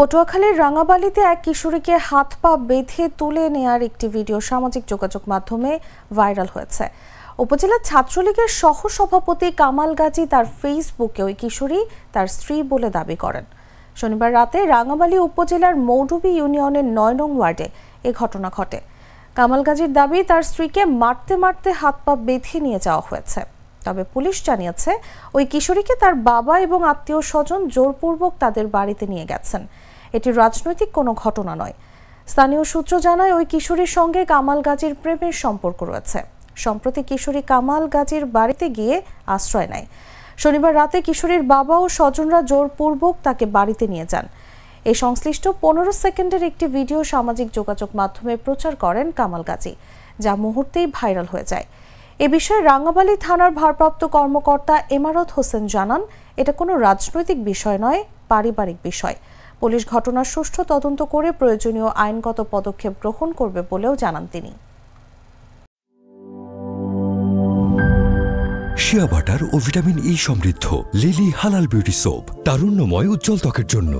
পটুয়াখালীর রাঙাবালিতে এক কিশোরীকে হাত পা বেঁধে তুলে নেয়ার একটি ভিডিও সামাজিক যোগাযোগ মাধ্যমে ভাইরাল হয়েছে। উপজেলা ছাত্রলীগের সহসভাপতি কামাল গাজী তার ফেসবুকে ওই কিশোরী তার স্ত্রী বলে দাবি করেন। শনিবার রাতে রাঙাবালি উপজেলার মৌডুবি ইউনিয়নের ৯ নং ওয়ার্ডে এ ঘটনা ঘটে। কামাল গাজীর দাবি, তার স্ত্রীকে মারতে মারতে হাত পা বেঁধে নিয়ে যাওয়া হয়েছে। তবে পুলিশ জানিয়েছে, ওই কিশোরীকে তার বাবা এবং আত্মীয় স্বজন জোরপূর্বক তাদের বাড়িতে নিয়ে গেছেন। এটি রাজনৈতিক কোনো ঘটনা নয়। স্থানীয় সূত্র জানায়, ওই কিশোরীর সঙ্গে কামাল গাজীর প্রেমের সম্পর্ক রয়েছে। সম্প্রতি কিশোরী কামাল গাজীর বাড়িতে গিয়ে আশ্রয় নেয়। শনিবার রাতে কিশোরীর বাবা ও স্বজনরা জোরপূর্বক তাকে বাড়িতে নিয়ে যান। এই সংশ্লিষ্ট 15 সেকেন্ডের একটি ভিডিও সামাজিক যোগাযোগ মাধ্যমে প্রচার করেন কামাল গাজী, যা মুহূর্তেই ভাইরাল হয়ে যায়। এ বিষয়ে রাঙাবালি থানার ভারপ্রাপ্ত কর্মকর্তা এমারত হোসেন জানান, এটা কোনো রাজনৈতিক বিষয় নয়, পারিবারিক বিষয়। পুলিশ ঘটনার সুষ্ঠু তদন্ত করে প্রয়োজনীয় আইনগত পদক্ষেপ গ্রহণ করবে বলেও জানান তিনি। শিয়া বাটার ও ভিটামিন ই সমৃদ্ধ লিলি হালাল বিউটি সোপ, তারুণ্যময় উজ্জ্বল ত্বকের জন্য।